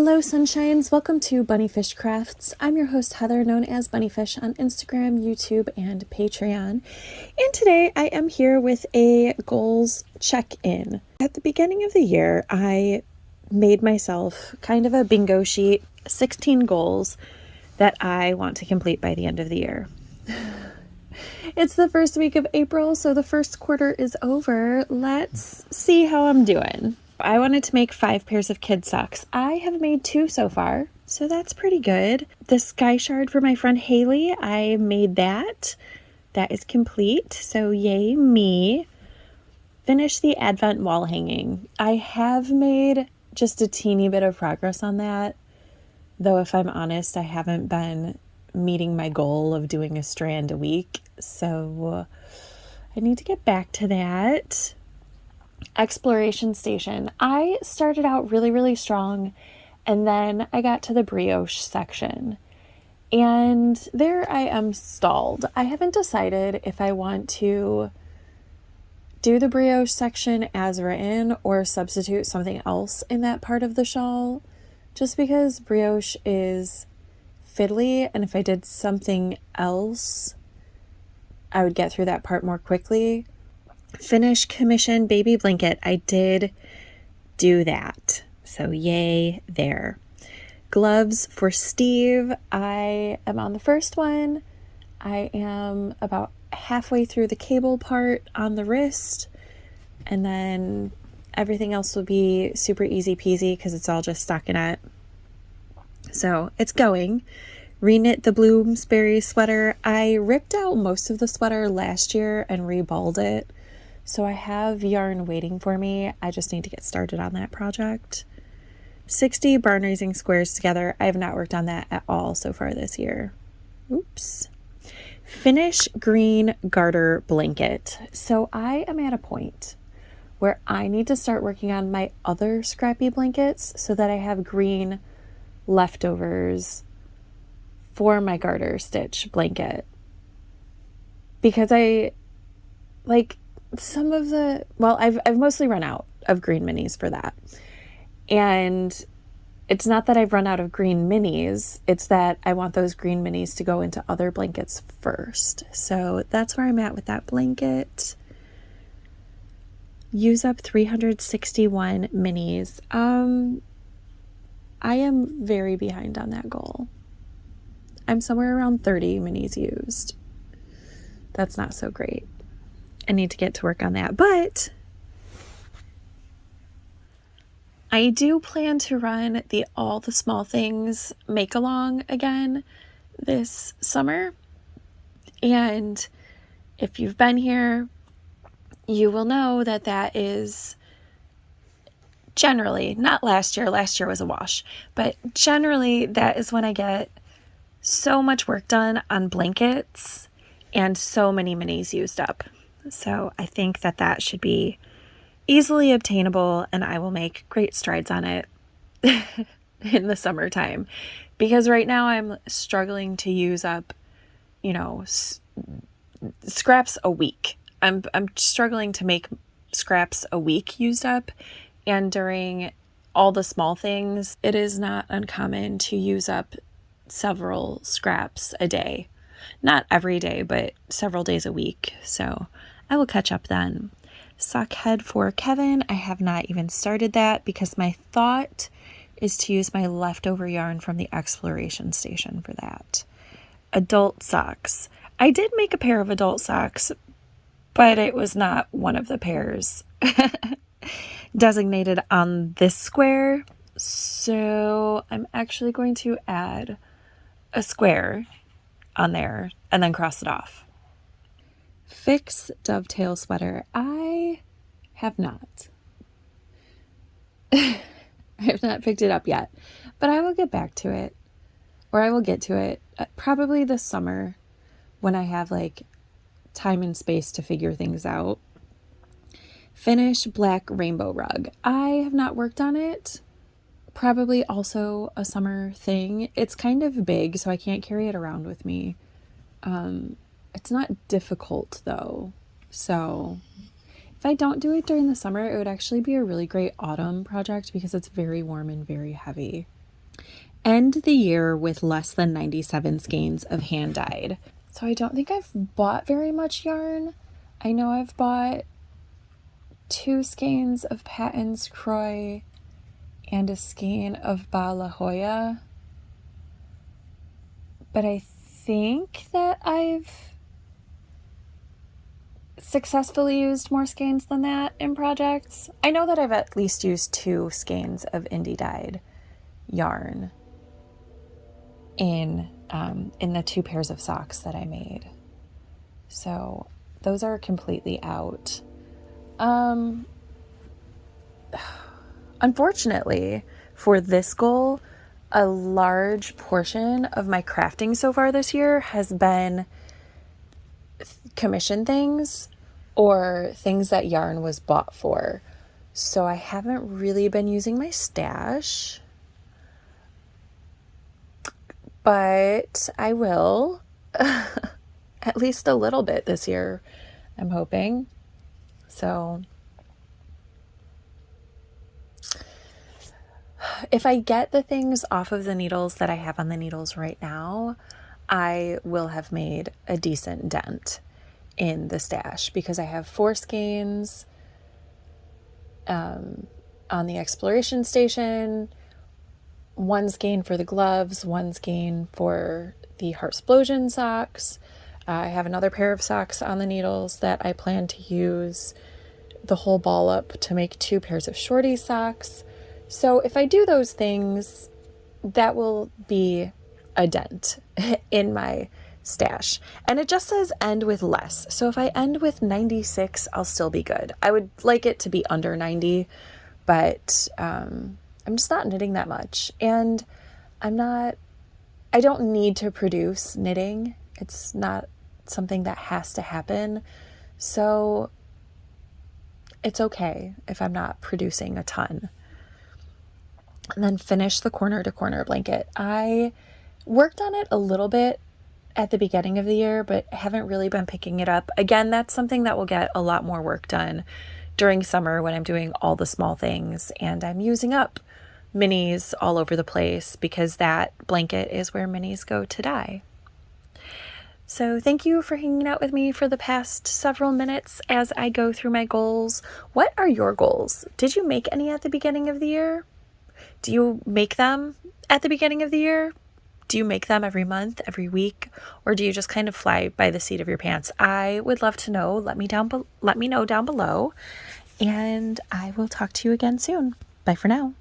Hello, sunshines. Welcome to BunniPhish Crafts. I'm your host, Heather, known as BunniPhish on Instagram, YouTube, and Patreon. And today I am here with a goals check-in. At the beginning of the year, I made myself kind of a bingo sheet, 16 goals that I want to complete by the end of the year. It's the first week of April, so the first quarter is over. Let's see how I'm doing. I wanted to make 5 pairs of kid socks. I have made 2 so far, so that's pretty good. The sky shard for my friend Haley, I made that. That is complete, so yay me. Finished the Advent wall hanging. I have made just a teeny bit of progress on that, though if I'm honest, I haven't been meeting my goal of doing a strand a week, so I need to get back to that. Exploration station. I started out really strong, and then I got to the brioche section, and there I am stalled. I haven't decided if I want to do the brioche section as written or substitute something else in that part of the shawl, just because brioche is fiddly, and if I did something else I would get through that part more quickly. Finish commission baby blanket. I did do that, so yay there. Gloves for Steve. I am on the first one. I am about halfway through the cable part on the wrist, and then everything else will be super easy peasy because it's all just stockinette. So it's going. Reknit the Bloomsbury sweater. I ripped out most of the sweater last year and reballed it. So I have yarn waiting for me. I just need to get started on that project. 60 barn raising squares together. I have not worked on that at all so far this year. Oops. Finish green garter blanket. So I am at a point where I need to start working on my other scrappy blankets so that I have green leftovers for my garter stitch blanket. Because some of the, I've mostly run out of green minis for that. And it's not that I've run out of green minis, it's that I want those green minis to go into other blankets first. So that's where I'm at with that blanket. Use up 361 minis. I am very behind on that goal. I'm somewhere around 30 minis used. That's not so great. I need to get to work on that, but I do plan to run the All the Small Things make-along again this summer. And if you've been here, you will know that that is generally, not last year was a wash, but generally that is when I get so much work done on blankets and so many minis used up. So I think that should be easily obtainable, and I will make great strides on it in the summertime. Because right now I'm struggling to use up, scraps a week. I'm struggling to make scraps a week used up, and during all the small things, it is not uncommon to use up several scraps a day. Not every day, but several days a week. So I will catch up then. Sock head for Kevin. I have not even started that because my thought is to use my leftover yarn from the exploration station for that. Adult socks. I did make a pair of adult socks, but it was not one of the pairs designated on this square. So I'm actually going to add a square on there and then cross it off. Fix dovetail sweater. I have not. I have not picked it up yet, but I will get back to it, or I will get to it probably this summer when I have time and space to figure things out. Finish black rainbow rug. I have not worked on it. Probably also a summer thing. It's kind of big, so I can't carry it around with me. It's not difficult though, so if I don't do it during the summer, it would actually be a really great autumn project because it's very warm and very heavy. End the year with less than 97 skeins of hand dyed. So I don't think I've bought very much yarn. I know I've bought 2 skeins of Patton's Croy and a skein of Ba La Jolla. But I think that I've successfully used more skeins than that in projects. I know that I've at least used 2 skeins of indie dyed yarn in the 2 pairs of socks that I made. So those are completely out. Unfortunately, for this goal, a large portion of my crafting so far this year has been commission things or things that yarn was bought for. So I haven't really been using my stash, but I will at least a little bit this year, I'm hoping. So if I get the things off of the needles that I have on the needles right now, I will have made a decent dent in the stash because I have 4 skeins on the exploration station, 1 skein for the gloves, 1 skein for the Heartsplosion socks. I have another pair of socks on the needles that I plan to use the whole ball up to make 2 pairs of shorty socks. So if I do those things, that will be a dent in my stash. And it just says end with less. So if I end with 96, I'll still be good. I would like it to be under 90, but I'm just not knitting that much. And I don't need to produce knitting. It's not something that has to happen. So it's okay if I'm not producing a ton. And then finish the corner to corner blanket. I worked on it a little bit at the beginning of the year, but haven't really been picking it up. Again, that's something that will get a lot more work done during summer when I'm doing all the small things and I'm using up minis all over the place because that blanket is where minis go to die. So thank you for hanging out with me for the past several minutes as I go through my goals. What are your goals? Did you make any at the beginning of the year? Do you make them at the beginning of the year? Do you make them every month, every week, or do you just kind of fly by the seat of your pants? I would love to know. Let me know down below, and I will talk to you again soon. Bye for now.